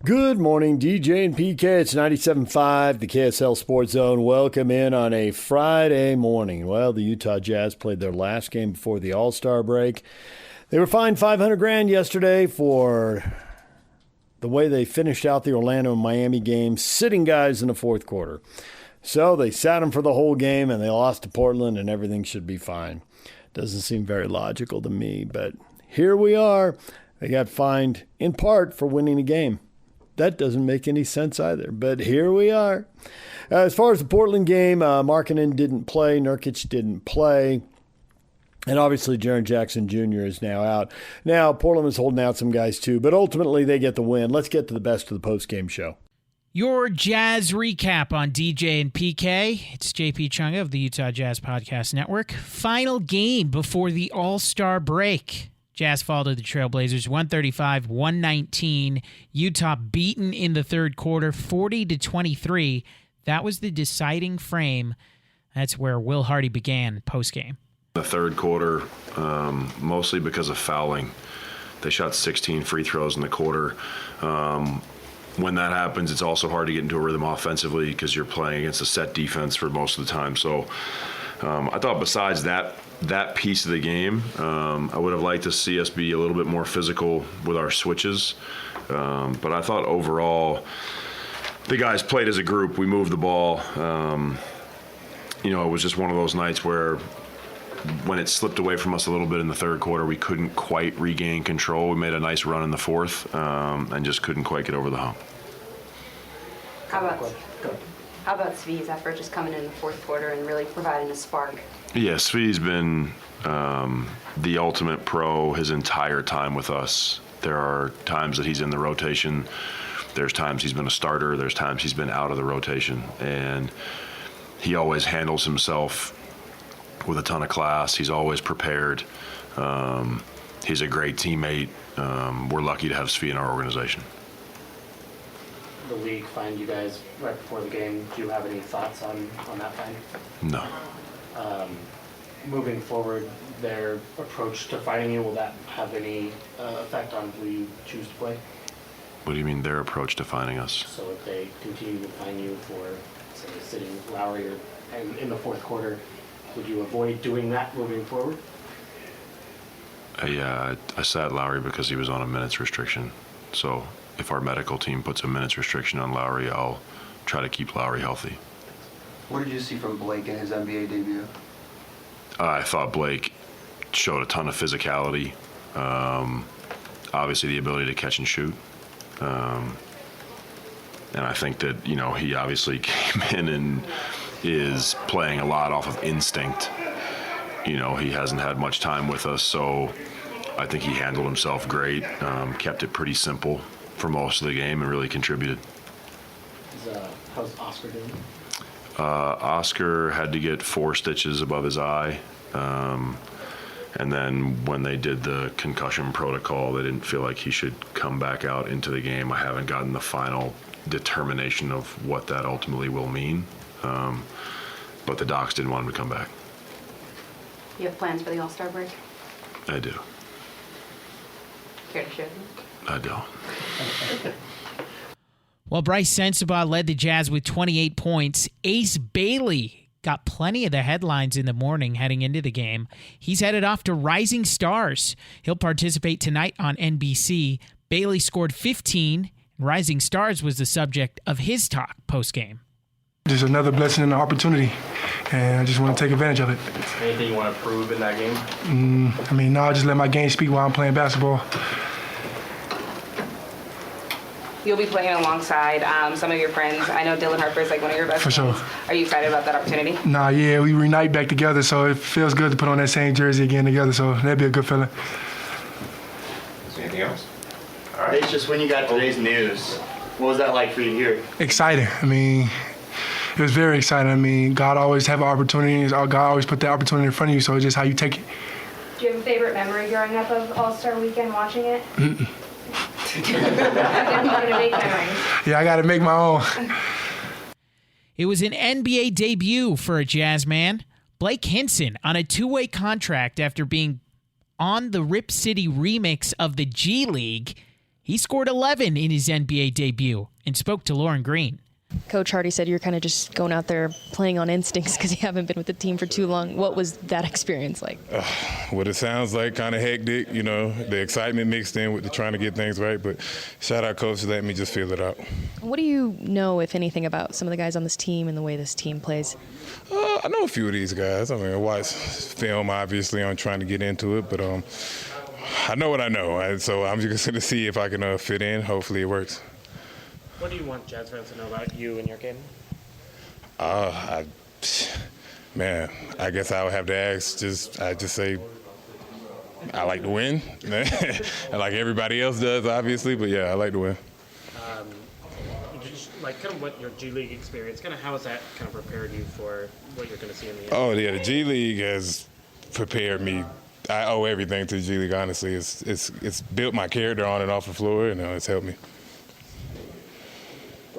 Good morning, DJ and PK. It's 97.5, the KSL Sports Zone. Welcome in on a Friday morning. Well, the Utah Jazz played their last game before the All-Star break. They were fined $500,000 yesterday for the way they finished out the Orlando and Miami game, sitting guys in the fourth quarter. So they sat them for the whole game, and they lost to Portland, and everything should be fine. Doesn't seem very logical to me, but here we are. They got fined in part for winning the game. That doesn't make any sense either, but here we are. As far as the Portland game, Markkanen didn't play, Nurkic didn't play, and obviously Jaren Jackson Jr. is now out. Now, Portland is holding out some guys too, but ultimately they get the win. Let's get to the best of the postgame show. Your Jazz recap on DJ and PK. It's JP Chunga of the Utah Jazz Podcast Network. Final game before the All-Star break. Jazz fall to the Trailblazers, 135-119. Utah beaten in the third quarter, 40-23. That was the deciding frame. That's where Will Hardy began postgame. The third quarter, mostly because of fouling. They shot 16 free throws in the quarter. When that happens, it's also hard to get into a rhythm offensively because you're playing against a set defense for most of the time. So I thought besides that piece of the game, I would have liked to see us be a little bit more physical with our switches. But I thought overall the guys played as a group. We moved the ball. It was just one of those nights where when it slipped away from us a little bit in the third quarter, we couldn't quite regain control. We made a nice run in the fourth and just couldn't quite get over the hump. How about Svi's effort just coming in the fourth quarter and really providing a spark? Yeah, Svi's been the ultimate pro his entire time with us. There are times that he's in the rotation. There's times he's been a starter. There's times he's been out of the rotation. And he always handles himself with a ton of class. He's always prepared. He's a great teammate. We're lucky to have Svi in our organization. The league fined you guys right before the game. Do you have any thoughts on that fine? No. Moving forward, their approach to fining you, will that have any effect on who you choose to play? What do you mean their approach to fining us? So if they continue to fine you for, say, sitting Lowry and in the fourth quarter, would you avoid doing that moving forward? Yeah, I sat Lowry because he was on a minutes restriction. So if our medical team puts a minutes restriction on Lowry, I'll try to keep Lowry healthy. What did you see from Blake in his NBA debut? I thought Blake showed a ton of physicality. Obviously the ability to catch and shoot. And I think that, he obviously came in and is playing a lot off of instinct. He hasn't had much time with us, so I think he handled himself great, kept it pretty simple for most of the game and really contributed. How's Oscar doing? Oscar had to get 4 stitches above his eye. And then when they did the concussion protocol, they didn't feel like he should come back out into the game. I haven't gotten the final determination of what that ultimately will mean. But the docs didn't want him to come back. You have plans for the All-Star break? I do. Care to share them? I don't. Well, Bryce Sensabaugh led the Jazz with 28 points. Ace Bailey got plenty of the headlines in the morning heading into the game. He's headed off to Rising Stars. He'll participate tonight on NBC. Bailey scored 15. Rising Stars was the subject of his talk post-game. Just another blessing and an opportunity, and I just want to take advantage of it. Anything you want to prove in that game? I just let my game speak while I'm playing basketball. You'll be playing alongside some of your friends. I know Dylan Harper's like one of your best friends. For sure. Are you excited about that opportunity? We reunite back together, so it feels good to put on that same jersey again together, so that'd be a good feeling. Is there anything else? All right, it's just when you got today's news, what was that like for you to hear? Exciting. It was very exciting. God always have opportunities. God always put that opportunity in front of you, so it's just how you take it. Do you have a favorite memory growing up of All-Star Weekend watching it? Yeah, I got to make my own. It was an NBA debut for a Jazz man. Blake Hinson on a 2-way contract after being on the Rip City remix of the G League. He scored 11 in his NBA debut and spoke to Lauren Green. Coach Hardy said you're kind of just going out there playing on instincts because you haven't been with the team for too long. What was that experience like? What it sounds like, kind of hectic, the excitement mixed in with the trying to get things right. But shout out coach for letting me just feel it out. What do you know, if anything, about some of the guys on this team and the way this team plays? I know a few of these guys. I watch film, obviously, on trying to get into it. But I know what I know. So I'm just going to see if I can fit in. Hopefully it works. What do you want Jazz fans to know about you and your game? I guess I would have to ask. I just say I like to win, like everybody else does, obviously. But yeah, I like to win. Just like kind of what your G League experience, kind of how has that kind of prepared you for what you're going to see in the NBA? Oh yeah, the G League has prepared me. I owe everything to the G League. Honestly, it's built my character on and off the floor, and it's helped me.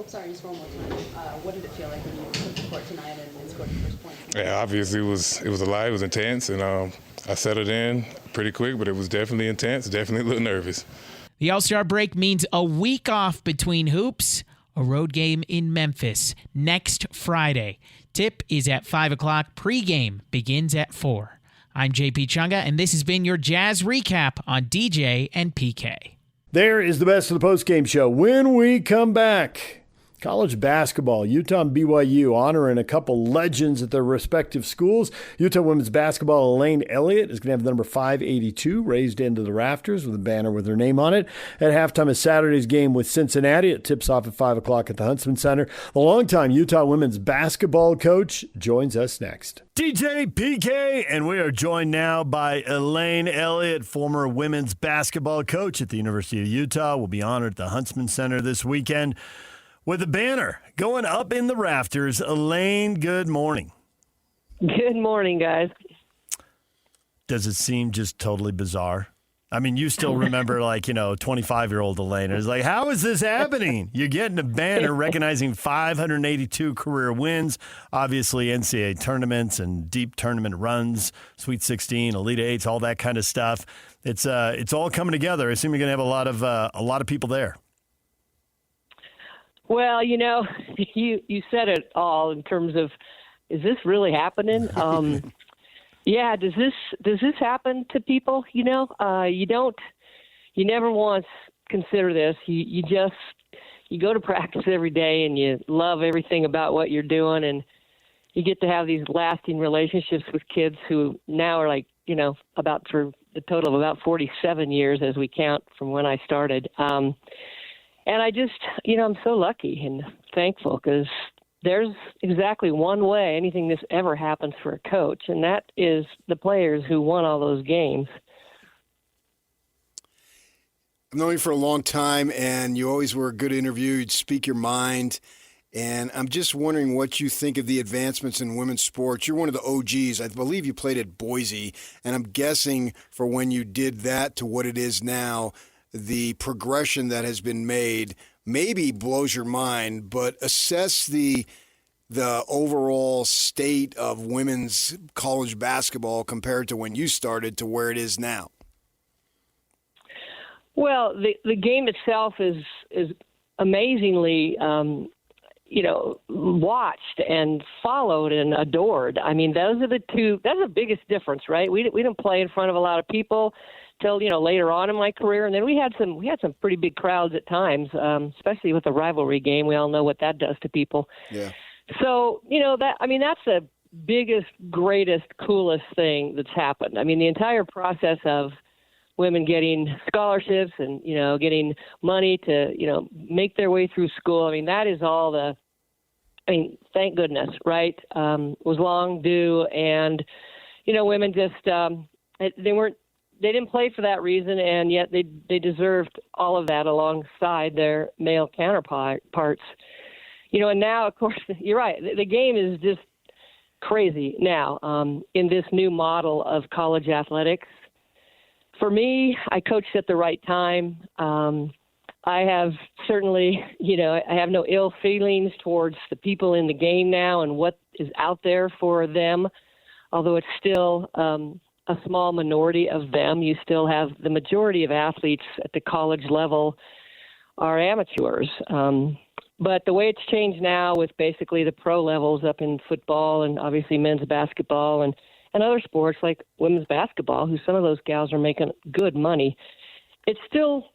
Sorry, just one more time. What did it feel like when you took the court tonight and scored the first point? Yeah, obviously it was a lot. It was intense, and I settled in pretty quick, but it was definitely intense, definitely a little nervous. The All-Star break means a week off between hoops, a road game in Memphis next Friday. Tip is at 5 o'clock. Pre-game begins at 4. I'm JP Chunga, and this has been your Jazz Recap on DJ and PK. There is the best of the postgame show. When we come back, college basketball, Utah and BYU honoring a couple legends at their respective schools. Utah women's basketball, Elaine Elliot is going to have the number 582 raised into the rafters with a banner with her name on it. At halftime of Saturday's game with Cincinnati, it tips off at 5 o'clock at the Huntsman Center. The longtime Utah women's basketball coach joins us next. DJ PK, and we are joined now by Elaine Elliot, former women's basketball coach at the University of Utah. Will be honored at the Huntsman Center this weekend with a banner going up in the rafters. Elaine, good morning. Good morning, guys. Does it seem just totally bizarre? I mean, you still remember 25-year-old Elaine. It's like, how is this happening? You're getting a banner recognizing 582 career wins, obviously NCAA tournaments and deep tournament runs, Sweet 16, Elite Eights, all that kind of stuff. It's all coming together. I assume you're going to have a lot of people there. Well, you said it all in terms of, is this really happening? Yeah, does this happen to people? You never once consider this. You go to practice every day and you love everything about what you're doing, and you get to have these lasting relationships with kids who now are about for the total of about 47 years as we count from when I started. And I just, I'm so lucky and thankful because there's exactly one way anything this ever happens for a coach, and that is the players who won all those games. I've known you for a long time, and you always were a good interview. You'd speak your mind, and I'm just wondering what you think of the advancements in women's sports. You're one of the OGs. I believe you played at Boise, and I'm guessing for when you did that to what it is now, the progression that has been made maybe blows your mind, but assess the overall state of women's college basketball compared to when you started to where it is now. Well, the game itself is amazingly, watched and followed and adored. I mean, those are the two. That's the biggest difference, right? We didn't play in front of a lot of people till later on in my career, and then we had some pretty big crowds at times, especially with the rivalry game. We all know what that does to people. Yeah. So that's the biggest, greatest, coolest thing that's happened. I mean, the entire process of women getting scholarships and getting money to make their way through school. I mean, that is all thank goodness, right? Was long due, and women just they didn't play for that reason, and yet they deserved all of that alongside their male counterparts. And now, of course, you're right. The game is just crazy now in this new model of college athletics. For me, I coached at the right time. I have certainly, I have no ill feelings towards the people in the game now and what is out there for them, although it's still a small minority of them. You still have the majority of athletes at the college level are amateurs. But the way it's changed now with basically the pro levels up in football and obviously men's basketball and other sports like women's basketball, who some of those gals are making good money, it's still,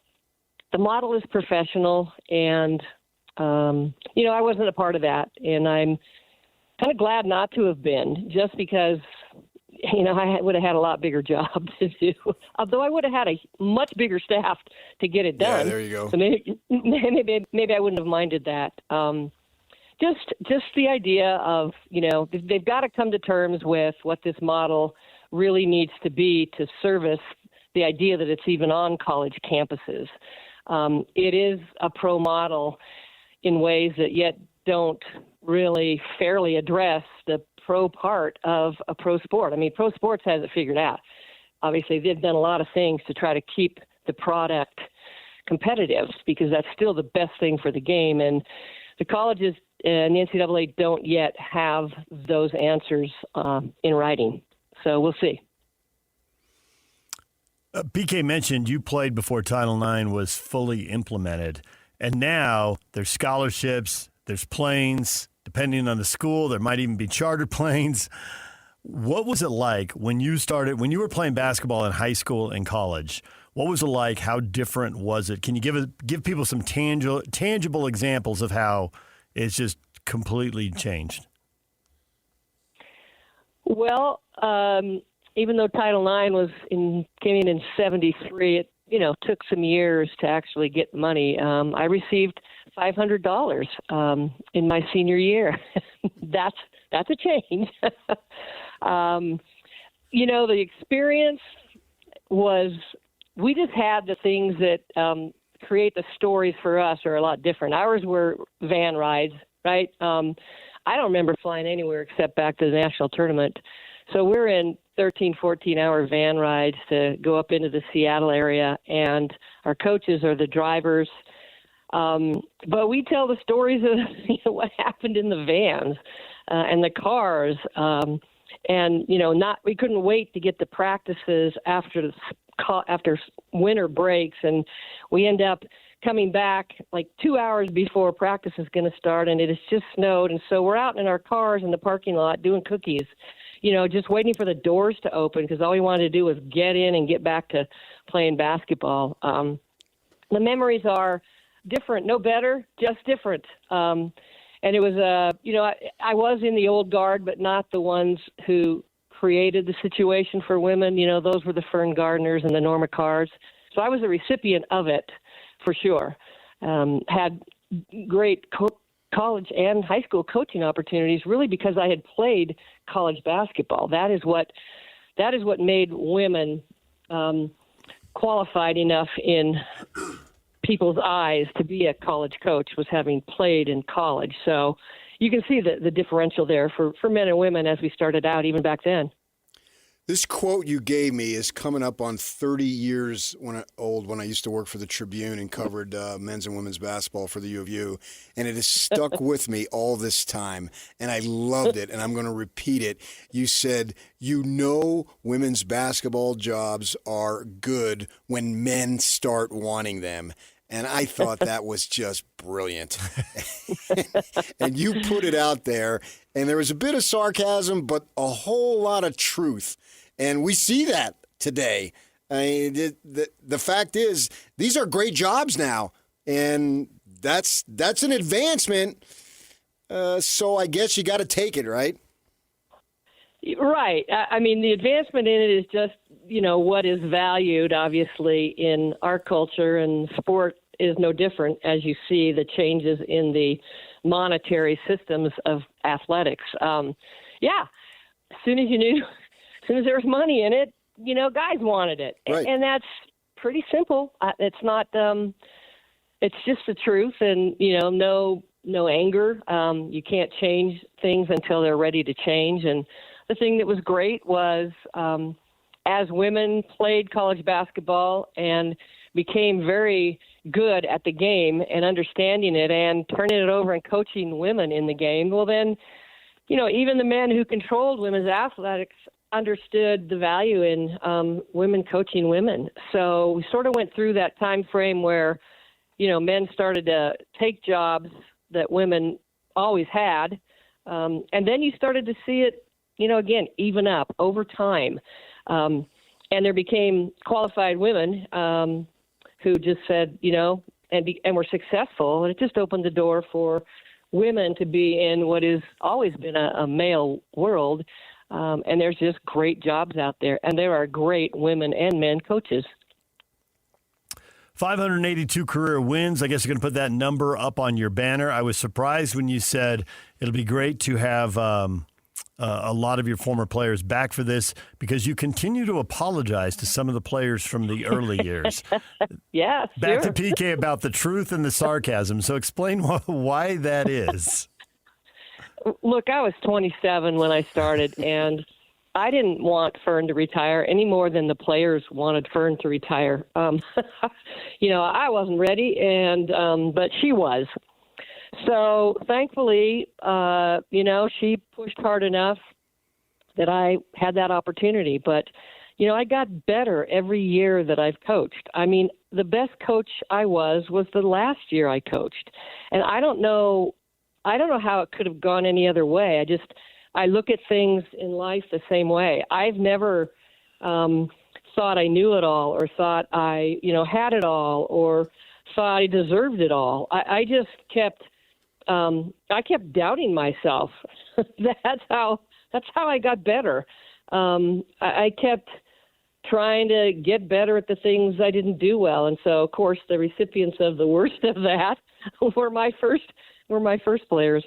the model is professional. And, I wasn't a part of that. And I'm kind of glad not to have been, just because, I would have had a lot bigger job to do, although I would have had a much bigger staff to get it done. Yeah, there you go. So maybe I wouldn't have minded that. Just the idea of, they've got to come to terms with what this model really needs to be to service the idea that it's even on college campuses. It is a pro model in ways that yet don't really fairly address the pro part of a pro sport. I mean, pro sports has it figured out. Obviously, they've done a lot of things to try to keep the product competitive, because that's still the best thing for the game. And the colleges and the NCAA don't yet have those answers in writing. So we'll see. PK mentioned you played before Title IX was fully implemented, and now there's scholarships, there's planes. Depending on the school, there might even be chartered planes. What was it like when you were playing basketball in high school and college? What was it like? How different was it? Can you give people some tangible examples of how it's just completely changed? Well, even though Title IX came in 73, it took some years to actually get money. I received $500 in my senior year. That's a change. The experience was, we just had the things that create the stories for us are a lot different. Ours were van rides, right? I don't remember flying anywhere except back to the national tournament. So we're in 13, 14-hour van rides to go up into the Seattle area, and our coaches are the drivers. But we tell the stories of what happened in the vans and the cars. We couldn't wait to get the practices after winter breaks, and we end up coming back like 2 hours before practice is going to start, and it has just snowed. And so we're out in our cars in the parking lot doing cookies, just waiting for the doors to open, because all we wanted to do was get in and get back to playing basketball. The memories are different, no better, just different. And it was, I was in the old guard, but not the ones who created the situation for women. Those were the Fern Gardners and the Norma Carrs. So I was a recipient of it for sure. Had great college and high school coaching opportunities, really because I had played college basketball. That is what made women qualified enough in people's eyes to be a college coach, was having played in college. So you can see the differential there for men and women as we started out, even back then. This quote you gave me is coming up on 30 years old when I used to work for the Tribune and covered men's and women's basketball for the U of U. And it has stuck with me all this time. And I loved it. And I'm going to repeat it. You said, women's basketball jobs are good when men start wanting them. And I thought that was just brilliant. And you put it out there, and there was a bit of sarcasm, but a whole lot of truth. And we see that today. I mean, the fact is, these are great jobs now, and that's an advancement. So I guess you got to take it, right? Right. I mean, the advancement in it is just, what is valued, obviously, in our culture, and sport is no different, as you see the changes in the monetary systems of athletics. As soon as there was money in it, guys wanted it. Right. And that's pretty simple. It's not, it's just the truth, and, no anger. You can't change things until they're ready to change. And the thing that was great was, as women played college basketball and became very good at the game and understanding it and turning it over and coaching women in the game, well then, even the men who controlled women's athletics understood the value in women coaching women. So we sort of went through that time frame where men started to take jobs that women always had. And then you started to see it, again, even up over time. And there became qualified women who just said, and were successful. And it just opened the door for women to be in what has always been a male world. And there's just great jobs out there. And there are great women and men coaches. 582 career wins. I guess you're going to put that number up on your banner. I was surprised when you said it'll be great to have a lot of your former players back for this, because you continue to apologize to some of the players from the early years. Yeah, back sure. to PK about the truth and the sarcasm. So explain why that is. Look, I was 27 when I started, and I didn't want Fern to retire any more than the players wanted Fern to retire. I wasn't ready, but she was. So thankfully, she pushed hard enough that I had that opportunity. But, I got better every year that I've coached. I mean, the best coach I was the last year I coached. And I don't know how it could have gone any other way. I look at things in life the same way. I've never thought I knew it all, or thought I, had it all, or thought I deserved it all. I just kept doubting myself. That's how I got better. I kept trying to get better at the things I didn't do well, and so of course the recipients of the worst of that were my first players.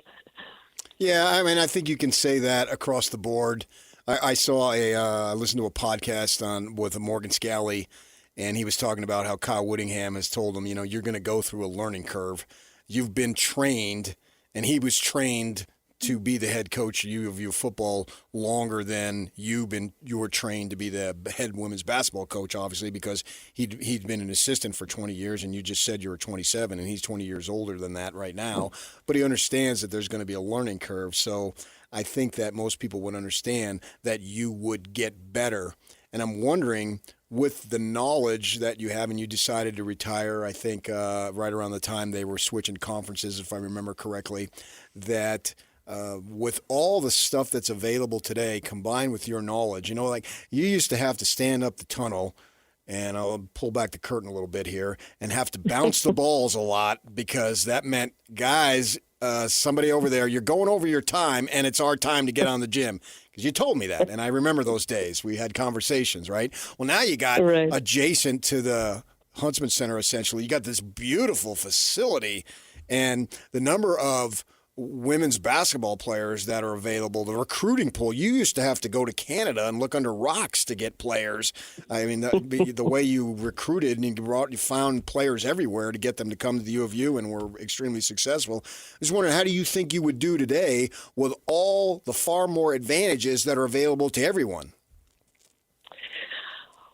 Yeah, I mean, I think you can say that across the board. I listened to a podcast with Morgan Scally, and he was talking about how Kyle Whittingham has told him, you're going to go through a learning curve. You've been trained, and he was trained to be the head coach of U football longer than you were trained to be the head women's basketball coach, obviously, because he'd been an assistant for 20 years, and you just said you were 27, and he's 20 years older than that right now. But he understands that there's going to be a learning curve. So I think that most people would understand that you would get better. And I'm wondering, with the knowledge that you have, and you decided to retire, I think right around the time they were switching conferences, if I remember correctly, that with all the stuff that's available today, combined with your knowledge, like you used to have to stand up the tunnel, and I'll pull back the curtain a little bit here, and have to bounce the balls a lot, because that meant, guys, somebody over there, you're going over your time, and it's our time to get on the gym. Because you told me that, and I remember those days. We had conversations, right? Well, now you got adjacent to the Huntsman Center, essentially. You got this beautiful facility, and the number of women's basketball players that are available, the recruiting pool. You used to have to go to Canada and look under rocks to get players. I mean, the way you recruited, and you found players everywhere to get them to come to the U of U, and were extremely successful. I was wondering, how do you think you would do today with all the far more advantages that are available to everyone?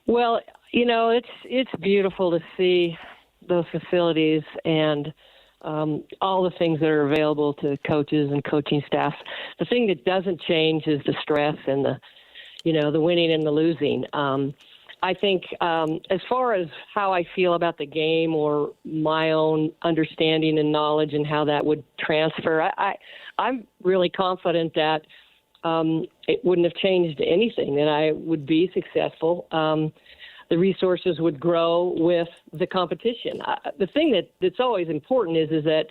Well, it's beautiful to see those facilities and all the things that are available to coaches and coaching staff. The thing that doesn't change is the stress and the winning and the losing. I think as far as how I feel about the game, or my own understanding and knowledge and how that would transfer, I'm really confident that it wouldn't have changed anything, that I would be successful. The resources would grow with the competition. The thing that's always important is that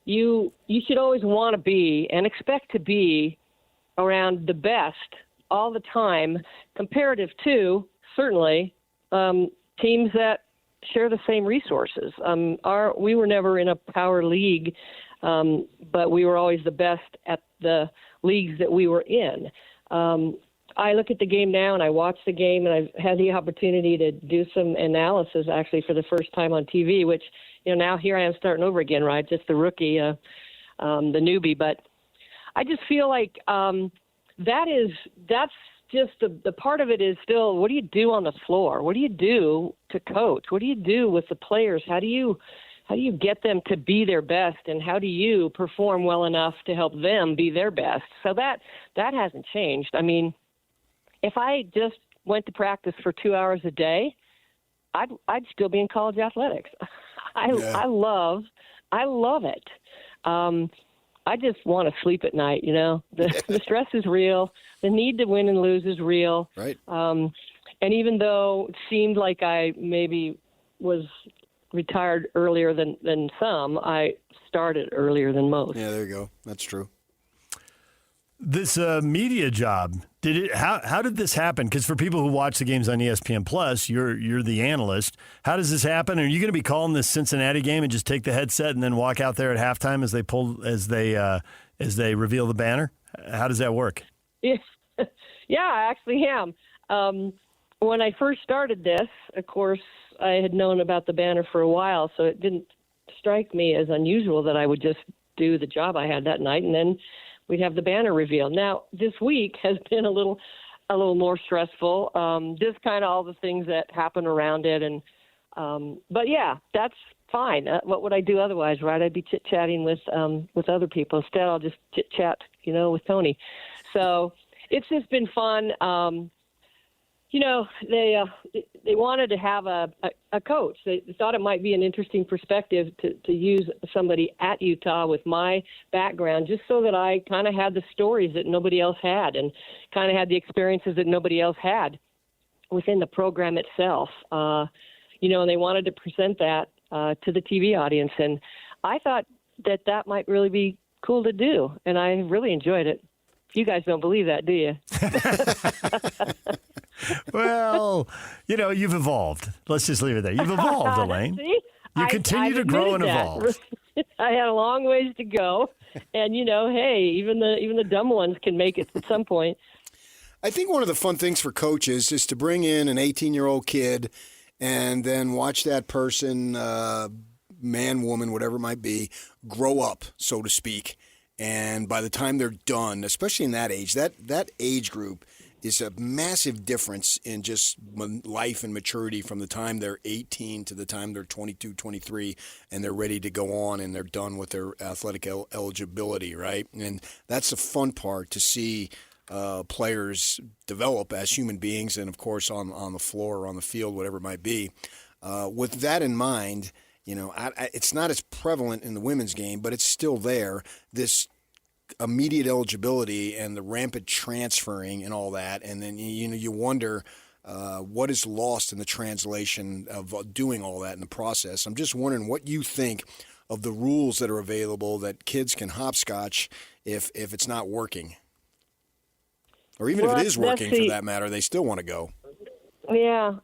you should always want to be and expect to be around the best all the time, comparative to, certainly, teams that share the same resources. We were never in a power league, but we were always the best at the leagues that we were in. I look at the game now, and I watch the game, and I've had the opportunity to do some analysis, actually, for the first time on TV, which, now here I am starting over again, right? Just the rookie, the newbie. But I just feel like that's just the part of it is still, what do you do on the floor? What do you do to coach? What do you do with the players? How do you get them to be their best, and how do you perform well enough to help them be their best? So that hasn't changed. I mean, if I just went to practice for 2 hours a day, I'd still be in college athletics. I love it. I just want to sleep at night. The stress is real. The need to win and lose is real. Right. And even though it seemed like I maybe was retired earlier than some, I started earlier than most. Yeah, there you go. That's true. This media job, how did this happen? Because for people who watch the games on ESPN Plus, you're the analyst. How does this happen? Are you going to be calling this Cincinnati game and just take the headset and then walk out there at halftime as they reveal the banner? How does that work? Yeah, I actually am. When I first started this, of course, I had known about the banner for a while, so it didn't strike me as unusual that I would just do the job I had that night and then we'd have the banner reveal. Now, this week has been a little more stressful. Just kind of all the things that happen around it, but yeah, that's fine. What would I do otherwise, right? I'd be chit-chatting with other people. Instead, I'll just chit-chat, with Tony. So it's just been fun. They wanted to have a coach. They thought it might be an interesting perspective to use somebody at Utah with my background, just so that I kind of had the stories that nobody else had and kind of had the experiences that nobody else had within the program itself. And they wanted to present that to the TV audience. And I thought that might really be cool to do. And I really enjoyed it. You guys don't believe that, do you? Well, you've evolved. Let's just leave it there. You've evolved, Elaine. See? You continue to grow and evolve. I had a long ways to go, and hey, even the dumb ones can make it at some point. I think one of the fun things for coaches is to bring in an 18-year-old kid and then watch that person, man, woman, whatever it might be, grow up, so to speak. And by the time they're done, especially in that age, that age group is a massive difference in just life and maturity from the time they're 18 to the time they're 22, 23, and they're ready to go on and they're done with their athletic eligibility, right? And that's the fun part, to see players develop as human beings and, of course, on the floor or on the field, whatever it might be. With that in mind, it's not as prevalent in the women's game, but it's still there, this immediate eligibility and the rampant transferring and all that. And then, you wonder what is lost in the translation of doing all that in the process. I'm just wondering what you think of the rules that are available that kids can hopscotch if it's not working. Or even if it is working, for that matter, they still want to go. Yeah.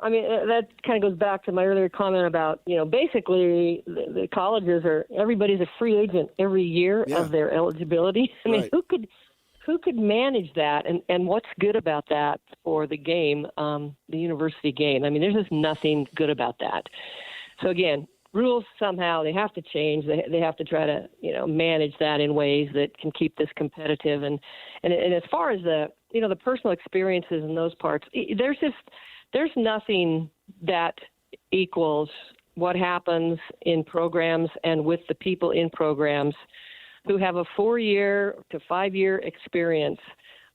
I mean, that kind of goes back to my earlier comment about, basically the colleges everybody's a free agent every year of their eligibility. I mean, who could manage that? And what's good about that for the game, the university game? I mean, there's just nothing good about that. So again, rules somehow they have to change. They have to try to, manage that in ways that can keep this competitive. And as far as the personal experiences and those parts, there's nothing that equals what happens in programs and with the people in programs who have a 4-year to 5-year experience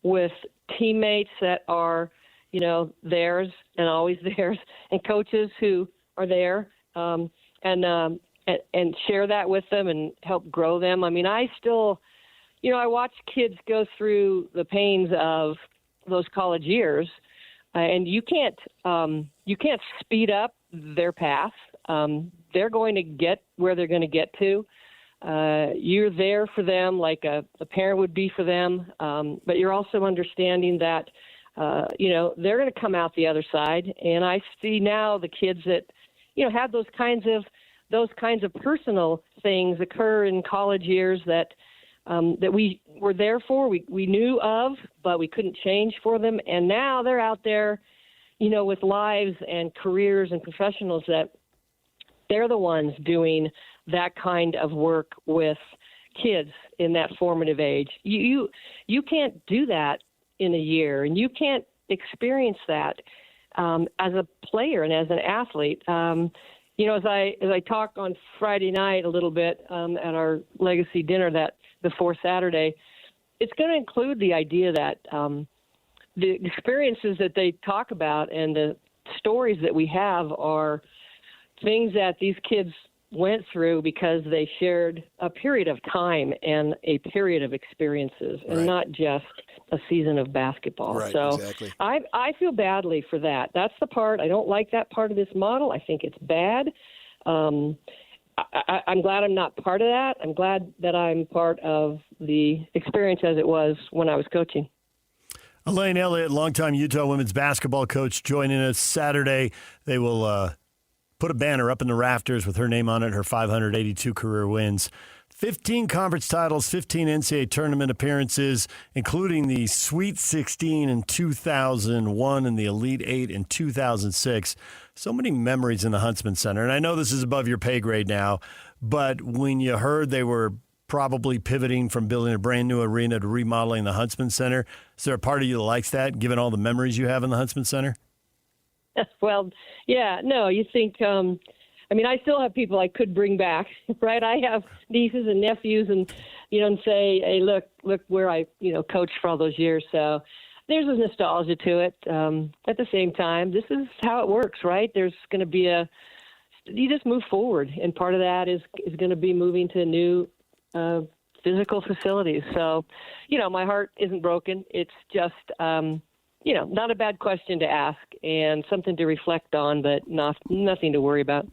with teammates that are, theirs and always theirs, and coaches who are there and share that with them and help grow them. I mean, I still, I watch kids go through the pains of those college years, and you can't speed up their path. They're going to get where they're going to get to. You're there for them like a parent would be for them, but you're also understanding that, they're going to come out the other side. And I see now the kids that, have those kinds of personal things occur in college years that we were there for, we knew of, but we couldn't change for them. And now they're out there, with lives and careers and professionals that they're the ones doing that kind of work with kids in that formative age. You can't do that in a year, and you can't experience that as a player and as an athlete. As I talked on Friday night a little bit at our legacy dinner that before Saturday, it's going to include the idea that the experiences that they talk about and the stories that we have are, things that these kids went through because they shared a period of time and a period of experiences, and not just a season of basketball. Right, so exactly. I feel badly for that. That's the part. I don't like that part of this model. I think it's bad. I'm glad I'm not part of that. I'm glad that I'm part of the experience as it was when I was coaching. Elaine Elliot, longtime Utah women's basketball coach, joining us Saturday. They will put a banner up in the rafters with her name on it, her 582 career wins. 15 conference titles, 15 NCAA tournament appearances, including the Sweet 16 in 2001 and the Elite 8 in 2006. So many memories in the Huntsman Center. And I know this is above your pay grade now, but when you heard they were probably pivoting from building a brand new arena to remodeling the Huntsman Center, is there a part of you that likes that, given all the memories you have in the Huntsman Center? Well, yeah, no, you think, I still have people I could bring back, right? I have nieces and nephews and say, hey, look where I, coached for all those years. So there's a nostalgia to it. At the same time, this is how it works, right? There's going to be you just move forward. And part of that is going to be moving to new physical facilities. So, my heart isn't broken. It's just, not a bad question to ask and something to reflect on, but nothing to worry about.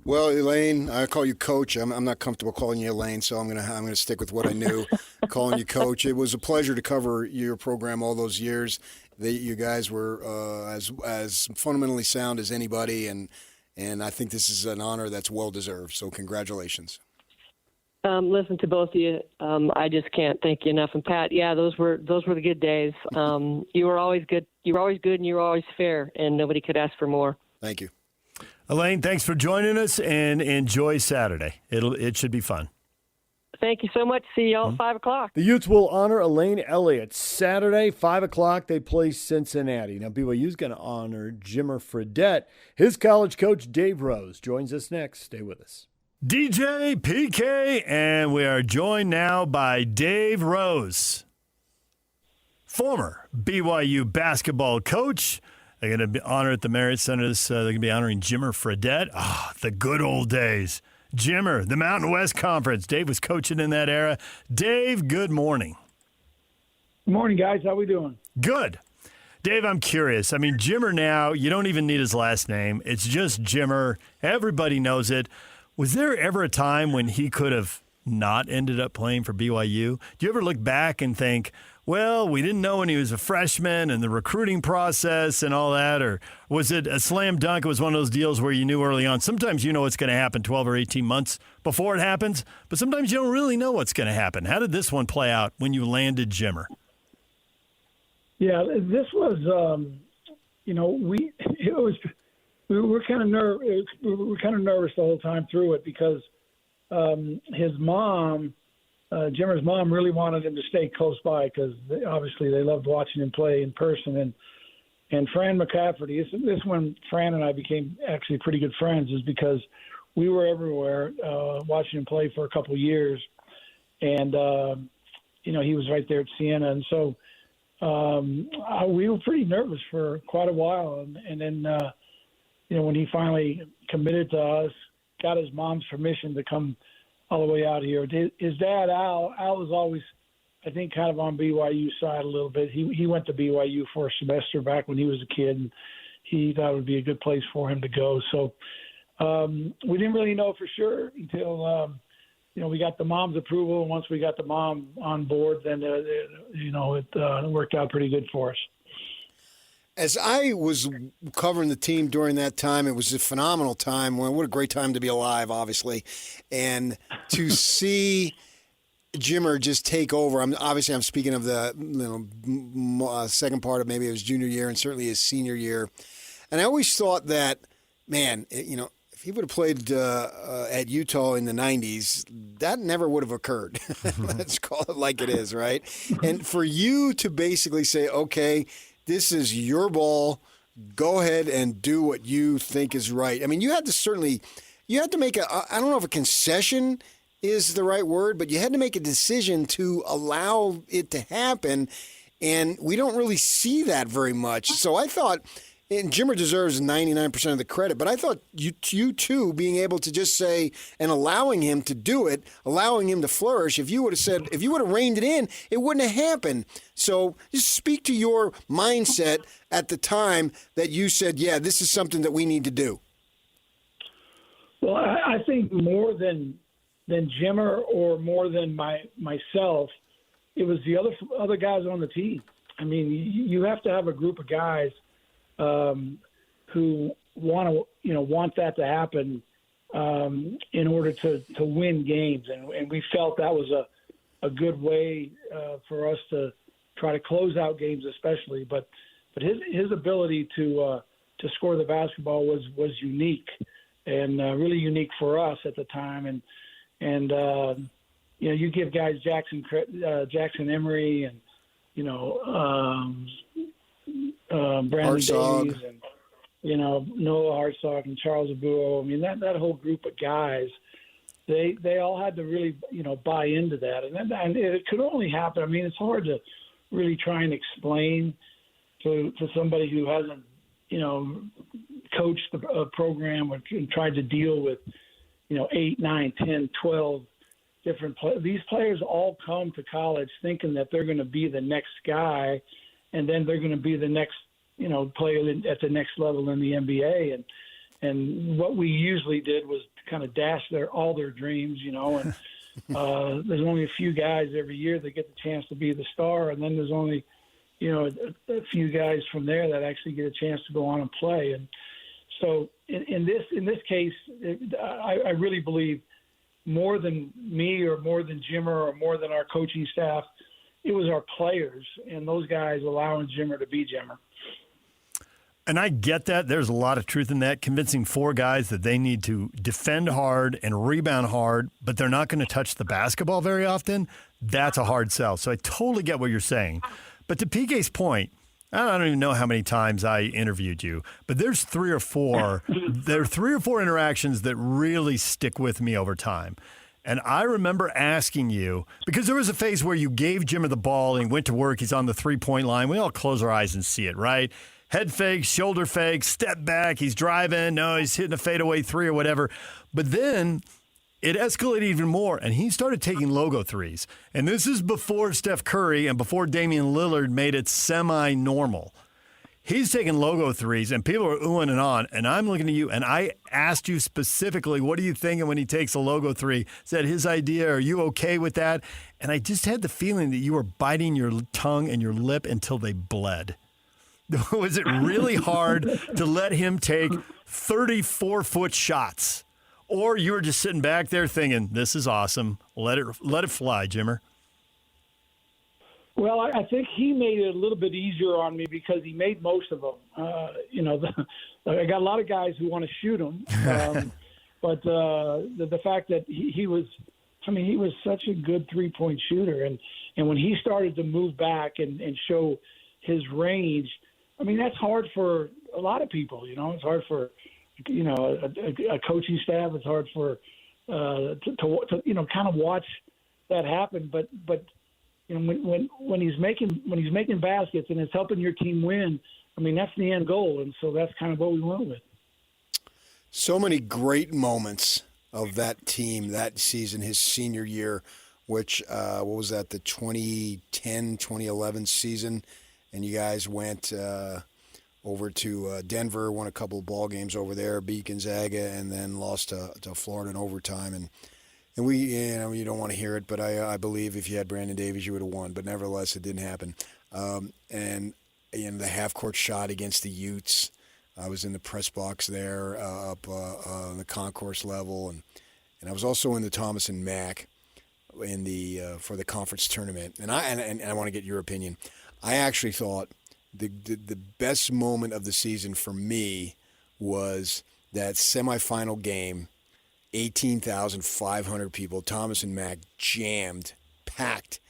Well, Elaine, I call you Coach. I'm not comfortable calling you Elaine, so I'm gonna stick with what I knew, calling you Coach. It was a pleasure to cover your program all those years. You guys were as fundamentally sound as anybody, and I think this is an honor that's well deserved. So congratulations. Listen to both of you. I just can't thank you enough. And Pat, yeah, those were the good days. You were always good. You were always good, and you were always fair, and nobody could ask for more. Thank you, Elaine. Thanks for joining us, and enjoy Saturday. It should be fun. Thank you so much. See y'all at 5 o'clock. The Utes will honor Elaine Elliot Saturday, 5 o'clock. They play Cincinnati. Now BYU's going to honor Jimmer Fredette. His college coach Dave Rose joins us next. Stay with us. DJ PK, and we are joined now by Dave Rose, former BYU basketball coach. They're going to be honored at the Marriott Center. They're going to be honoring Jimmer Fredette. The good old days. Jimmer, the Mountain West Conference. Dave was coaching in that era. Dave, good morning. Good morning, guys. How we doing? Good. Dave, I'm curious. Jimmer now, you don't even need his last name. It's just Jimmer. Everybody knows it. Was there ever a time when he could have not ended up playing for BYU? Do you ever look back and think, well, we didn't know when he was a freshman and the recruiting process and all that? Or was it a slam dunk? It was one of those deals where you knew early on. Sometimes you know what's going to happen 12 or 18 months before it happens, but sometimes you don't really know what's going to happen. How did this one play out when you landed Jimmer? Yeah, this was, we were kind of nervous the whole time through it because his mom, Jimmer's mom, really wanted him to stay close by because obviously they loved watching him play in person. And Fran McCafferty, this is when Fran and I became actually pretty good friends, is because we were everywhere watching him play for a couple of years, and he was right there at Siena, and so we were pretty nervous for quite a while, and then. When he finally committed to us, got his mom's permission to come all the way out here. His dad, Al was always, I think, kind of on BYU's side a little bit. He went to BYU for a semester back when he was a kid, and he thought it would be a good place for him to go. So we didn't really know for sure until, we got the mom's approval. And once we got the mom on board, then, it worked out pretty good for us. As I was covering the team during that time, it was a phenomenal time. What a great time to be alive, obviously. And to see Jimmer just take over, I'm speaking of the second part of maybe his junior year and certainly his senior year. And I always thought that, man, if he would have played at Utah in the 90s, that never would have occurred. Let's call it like it is, right? And for you to basically say, okay, this is your ball. Go ahead and do what you think is right. You had to make I don't know if a concession is the right word, but you had to make a decision to allow it to happen. And we don't really see that very much. So I thought, and Jimmer deserves 99% of the credit, but I thought you two being able to just say and allowing him to do it, allowing him to flourish, if you would have reined it in, it wouldn't have happened. So just speak to your mindset at the time that you said, yeah, this is something that we need to do. Well, I think more than Jimmer or more than myself, it was the other guys on the team. I mean, you have to have a group of guys who want that to happen in order to win games, and we felt that was a good way for us to try to close out games, especially. But his ability to score the basketball was unique and really unique for us at the time, and you give guys Jackson Emery and Brandon Hartzog. Davies and Noah Hartzog and Charles Abuo. I mean that whole group of guys, they all had to really buy into that, and it could only happen. I mean, it's hard to really try and explain to somebody who hasn't coached a program or tried to deal with 8, 9, 10, 12 different players. These players all come to college thinking that they're going to be the next guy, and then they're going to be the next player at the next level in the NBA. And what we usually did was kind of dash all their dreams, and there's only a few guys every year that get the chance to be the star, and then there's only a few guys from there that actually get a chance to go on and play. And so in this case, I really believe more than me or more than Jimmer or more than our coaching staff, it was our players and those guys allowing Jimmer to be Jimmer. And I get that. There's a lot of truth in that. Convincing 4 guys that they need to defend hard and rebound hard, but they're not going to touch the basketball very often, that's a hard sell. So I totally get what you're saying. But to PK's point, I don't even know how many times I interviewed you, but there's 3 or 4. There are 3 or 4 interactions that really stick with me over time. And I remember asking you, because there was a phase where you gave Jimmer the ball and he went to work. He's on the 3-point line. We all close our eyes and see it, right? Head fake, shoulder fake, step back. He's driving. No, he's hitting a fadeaway 3 or whatever. But then it escalated even more, and he started taking logo threes. And this is before Steph Curry and before Damian Lillard made it semi-normal. He's taking logo threes, and people are oohing and on, and I'm looking at you, and I asked you specifically, what are you thinking when he takes a logo 3? Is that his idea? Are you okay with that? And I just had the feeling that you were biting your tongue and your lip until they bled. Was it really hard to let him take 34-foot shots? Or you were just sitting back there thinking, this is awesome. Let it fly, Jimmer. Well, I think he made it a little bit easier on me because he made most of them. I got a lot of guys who want to shoot him. But the fact that he was such a good 3-point shooter. And when he started to move back and show his range, I mean, that's hard for a lot of people. It's hard for a coaching staff. It's hard for to kind of watch that happen. But when he's making baskets and it's helping your team win, I mean, that's the end goal. And so that's kind of what we went with. So many great moments of that team that season, his senior year, which what was that, the 2010-2011 season, and you guys went over to Denver, won a couple of ball games over there, beat Gonzaga, and then lost to Florida in overtime. And we, you don't want to hear it, but I believe if you had Brandon Davies, you would have won. But nevertheless, it didn't happen. And the half-court shot against the Utes, I was in the press box there up on the concourse level, and I was also in the Thomas and Mack in the for the conference tournament. And I want to get your opinion. I actually thought the best moment of the season for me was that semifinal game, 18,500 people, Thomas and Mack jammed, packed,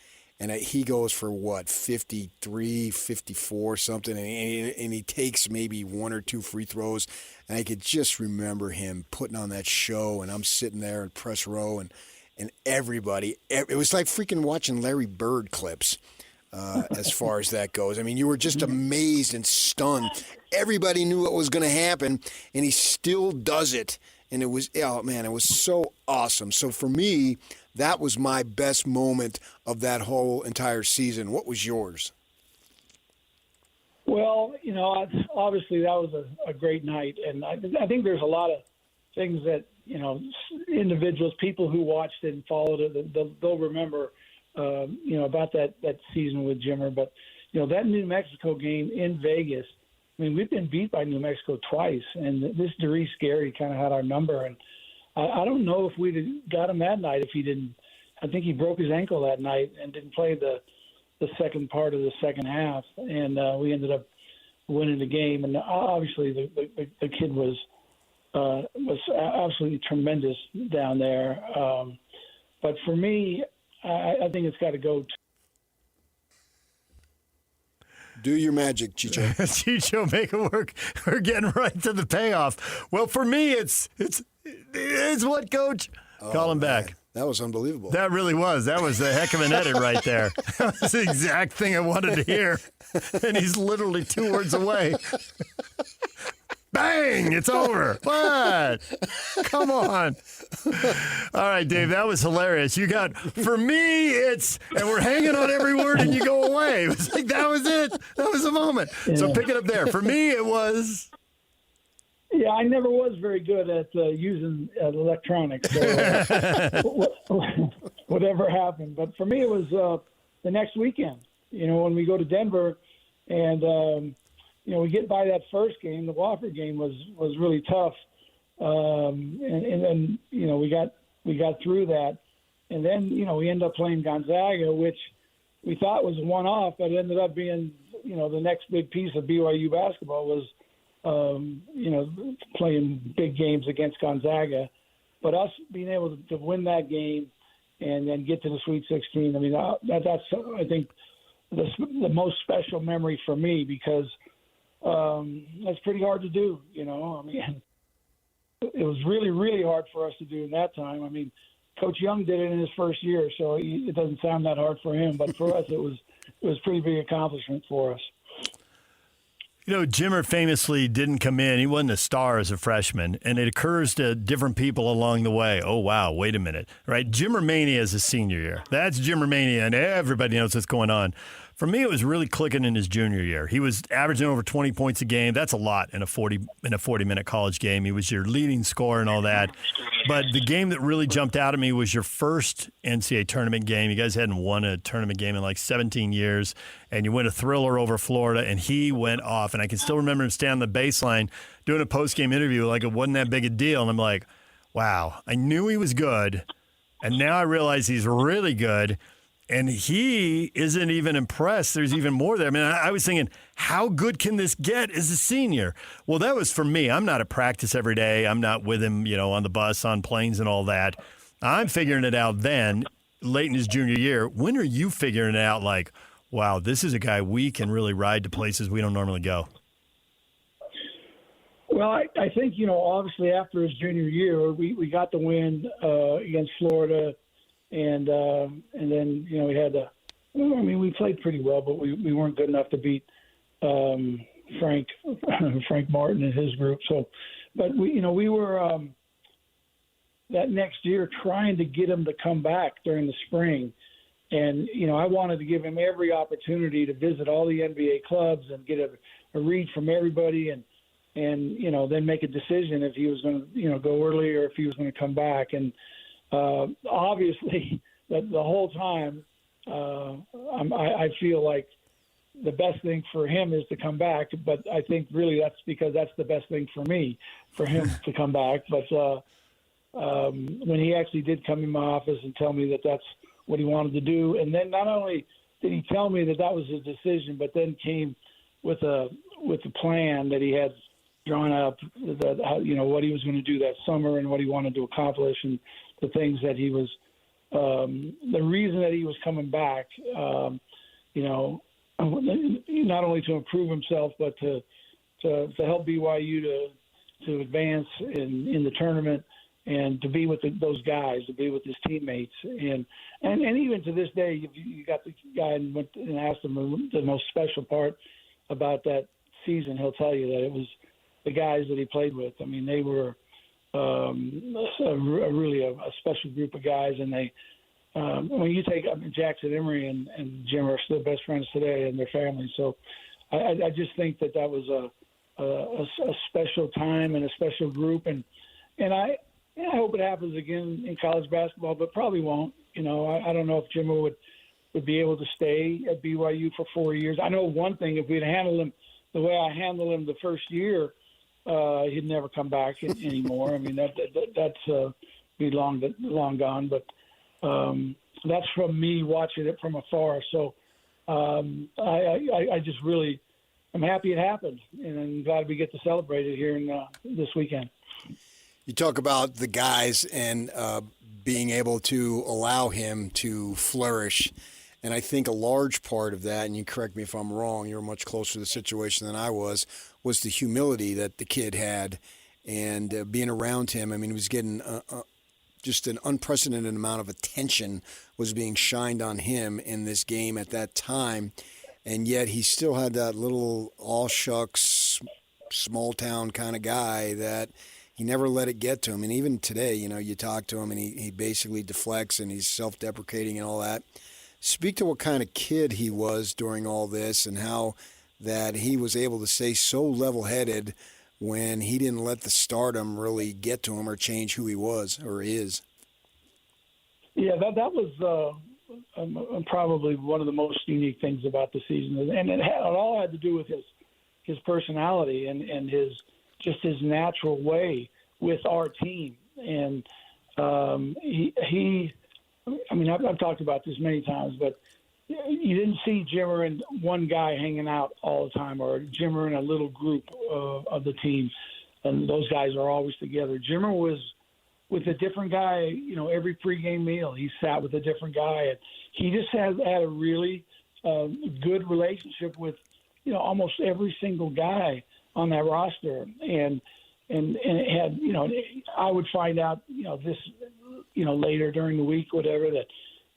and he goes for what, 53, 54 something, and he takes maybe 1 or 2 free throws, and I could just remember him putting on that show, and I'm sitting there in press row, and everybody, it was like freaking watching Larry Bird clips. as far as that goes. I mean, you were just amazed and stunned. Everybody knew what was going to happen, and he still does it. And it was, oh man, it was so awesome. So for me, that was my best moment of that whole entire season. What was yours? Well, obviously that was a great night, and I think there's a lot of things that individuals, people who watched it and followed it, they'll remember, about that season with Jimmer. But that New Mexico game in Vegas. I mean, we've been beat by New Mexico twice, and this Darius Gary kind of had our number. And I don't know if we'd have got him that night if he didn't. I think he broke his ankle that night and didn't play the second part of the second half, and we ended up winning the game. And obviously, the kid was absolutely tremendous down there. But for me, I think it's got to go. Do your magic, Chicho. Chicho, make it work. We're getting right to the payoff. Well, for me, it's what, Coach? Call him back. That was unbelievable. That really was. That was a heck of an edit right there. That was the exact thing I wanted to hear. And he's literally 2 words away. Bang! It's over. What? Come on. All right, Dave, that was hilarious. You got, for me, and we're hanging on every word and you go away. It was like, that was it. That was the moment. Yeah. So pick it up there. For me, it was. Yeah, I never was very good at using electronics. So, whatever happened. But for me, it was the next weekend, when we go to Denver and, we get by that first game. The Wofford game was really tough, and then we got through that, and then we end up playing Gonzaga, which we thought was a one-off, but it ended up being the next big piece of BYU basketball was playing big games against Gonzaga, but us being able to win that game and then get to the Sweet 16. I mean that's I think the most special memory for me because. That's pretty hard to do, I mean, it was really, really hard for us to do in that time. I mean, Coach Young did it in his first year, so it doesn't sound that hard for him. But for us, it was a pretty big accomplishment for us. Jimmer famously didn't come in. He wasn't a star as a freshman, and it occurs to different people along the way. Oh, wow, wait a minute, right? Jimmer Mania is his senior year. That's Jimmer Mania, and everybody knows what's going on. For me, it was really clicking in his junior year. He was averaging over 20 points a game. That's a lot in a 40-minute college game. He was your leading scorer and all that. But the game that really jumped out at me was your first NCAA tournament game. You guys hadn't won a tournament game in like 17 years, and you win a thriller over Florida, and he went off. And I can still remember him standing on the baseline doing a post-game interview like it wasn't that big a deal. And I'm like, wow, I knew he was good, and now I realize he's really good. And he isn't even impressed. There's even more there. I mean, I was thinking, how good can this get as a senior? Well, that was for me. I'm not at practice every day. I'm not with him, on the bus, on planes and all that. I'm figuring it out then, late in his junior year. When are you figuring it out like, wow, this is a guy we can really ride to places we don't normally go? Well, I think, obviously after his junior year, we got the win against Florida. And then, we had we played pretty well, but we weren't good enough to beat Frank Martin and his group. So, but we were that next year trying to get him to come back during the spring. And, I wanted to give him every opportunity to visit all the NBA clubs and get a read from everybody and then make a decision if he was going to, go early or if he was going to come back. And, obviously, the whole time, I feel like the best thing for him is to come back. But I think really that's because that's the best thing for me, for him to come back. But when he actually did come in my office and tell me that that's what he wanted to do, and then not only did he tell me that that was his decision, but then came with a plan that he had drawn up, that what he was going to do that summer and what he wanted to accomplish and the things that he was, the reason that he was coming back, not only to improve himself, but to help BYU to advance in the tournament and to be with those guys, to be with his teammates, and even to this day, you got the guy and went and asked him the most special part about that season. He'll tell you that it was the guys that he played with. I mean, they were really a special group of guys, and they. When you take Jackson Emery and Jim are still best friends today, and their families. So, I just think that was a special time and a special group, and I hope it happens again in college basketball, but probably won't. You know, I don't know if Jimmer would be able to stay at BYU for 4 years. I know one thing: if we'd handled him the way I handled him the first year, he'd never come back anymore. I mean, that's be long gone. But that's from me watching it from afar. So I just really I'm happy it happened, and I'm glad we get to celebrate it here this weekend. You talk about the guys and being able to allow him to flourish. And I think a large part of that, and you correct me if I'm wrong, you're much closer to the situation than I was the humility that the kid had and being around him. I mean, he was getting just an unprecedented amount of attention was being shined on him in this game at that time. And yet he still had that little all shucks, small town kind of guy that he never let it get to him. And even today, you know, you talk to him and he basically deflects and he's self-deprecating and all that. Speak to what kind of kid he was during all this and how that he was able to stay so level-headed when he didn't let the stardom really get to him or change who he was or is. Yeah, that was probably one of the most unique things about the season, and it all had to do with his personality and his natural way with our team. And he I mean, I've talked about this many times, but you didn't see Jimmer and one guy hanging out all the time, or Jimmer and a little group of the team, and those guys are always together. Jimmer was with a different guy, you know, every pregame meal. He sat with a different guy, and he just had a really good relationship with, you know, almost every single guy on that roster. And it had, you know, I would find out, you know, this, you know, later during the week, whatever, that,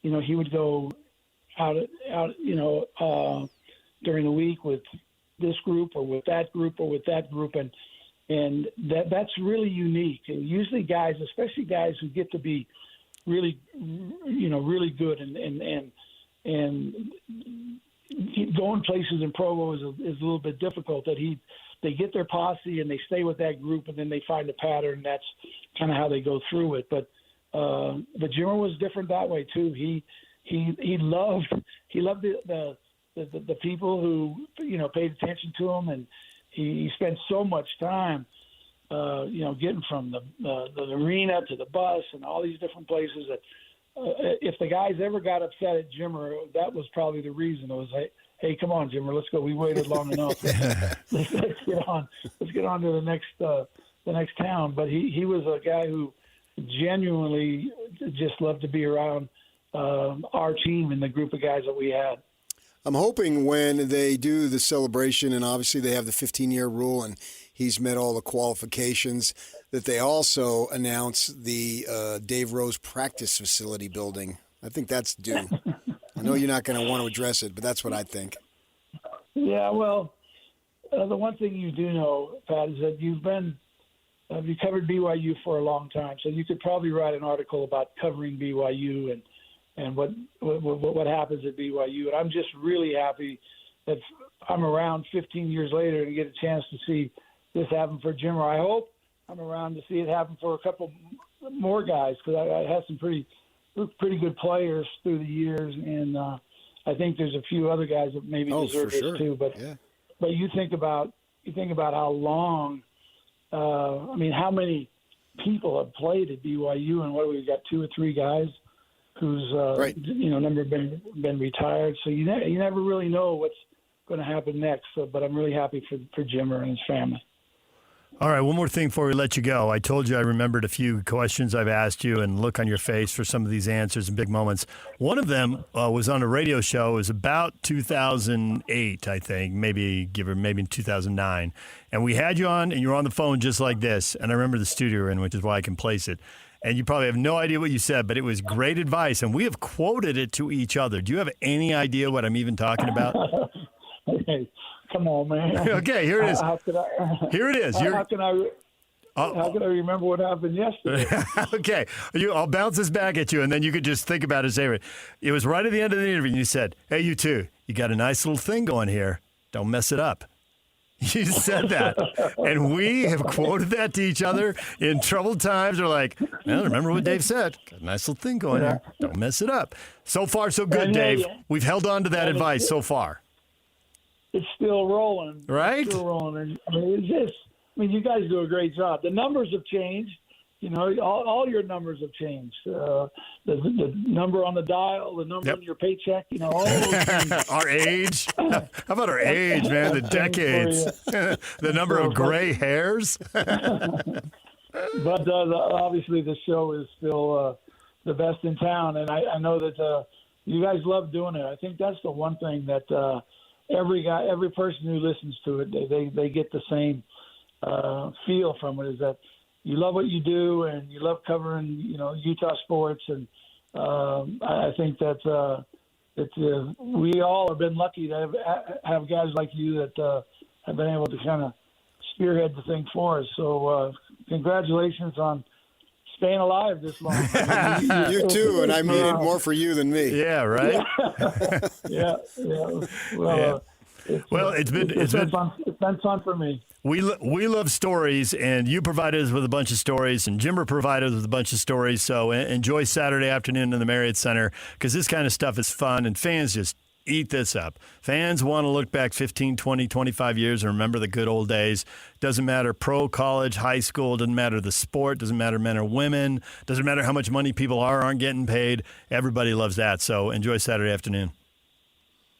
you know, he would go out, you know, during the week with this group or with that group or with that group. And that's really unique. And usually guys, especially guys who get to be really, you know, really good and going places in Provo is a little bit difficult. That they get their posse and they stay with that group, and then they find a pattern. That's kind of how they go through it. But Jimmer was different that way too. He loved the people who, you know, paid attention to him, and he spent so much time, you know, getting from the arena to the bus and all these different places that if the guys ever got upset at Jimmer, that was probably the reason. It was like, hey, come on, Jimmer, let's go. We waited long enough. Let's get on. Let's get on to the next town. But he was a guy who genuinely just loved to be around our team and the group of guys that we had. I'm hoping when they do the celebration, and obviously they have the 15-year rule, and he's met all the qualifications, that they also announce the Dave Rose practice facility building. I think that's due. I know you're not going to want to address it, but that's what I think. Yeah, well, the one thing you do know, Pat, is that you covered BYU for a long time, so you could probably write an article about covering BYU and what happens at BYU. And I'm just really happy that I'm around 15 years later and get a chance to see this happen for Jimmer. I hope I'm around to see it happen for a couple more guys, because I had some pretty good players through the years, and I think there's a few other guys that maybe deserve this too. But you think about how long. I mean, how many people have played at BYU, and what we've got 2 or 3 guys who's you know, never been retired. So you never really know what's going to happen next. So, but I'm really happy for Jimmer and his family. All right, one more thing before we let you go. I told you I remembered a few questions I've asked you and look on your face for some of these answers and big moments. One of them was on a radio show. It was about 2008, I think, maybe in 2009. And we had you on, and you were on the phone just like this. And I remember the studio you're in, which is why I can place it. And you probably have no idea what you said, but it was great advice. And we have quoted it to each other. Do you have any idea what I'm even talking about? Okay. Come on, man. Okay, here it is. Here it is. How can I remember what happened yesterday? Okay, I'll bounce this back at you, and then you could just think about it. Say it was right at the end of the interview, and you said, "Hey, you two, you got a nice little thing going here. Don't mess it up." You said that, and we have quoted that to each other in troubled times. We're like, well, remember what Dave said. Got a nice little thing going here. Don't mess it up. So far, so good, Dave. We've held on to that advice so far. It's still rolling. Right? It's still rolling. I mean, you guys do a great job. The numbers have changed. You know, all your numbers have changed. The number on the dial, the number on your paycheck, you know, all those things. Our age. How about our age, man? The decades. The number of gray hairs. But obviously the show is still the best in town. And I know that you guys love doing it. I think that's the one thing that every person who listens to it, they get the same feel from it, is that you love what you do and you love covering, you know, Utah sports. And I think that we all have been lucky to have guys like you that have been able to kind of spearhead the thing for us. So congratulations on staying alive this long. You too, and I mean it more for you than me. Yeah, right? Yeah. Well, it's been fun for me. We love stories, and you provided us with a bunch of stories, and Jimmer provided us with a bunch of stories. So enjoy Saturday afternoon in the Marriott Center, because this kind of stuff is fun, and fans just eat this up. Fans want to look back 15, 20, 25 years and remember the good old days. Doesn't matter pro, college, high school, doesn't matter the sport, doesn't matter men or women, doesn't matter how much money people aren't getting paid. Everybody loves that. So enjoy Saturday afternoon.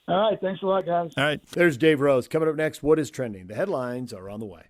All right. Thanks a lot, guys. All right. There's Dave Rose. Coming up next, what is trending? The headlines are on the way.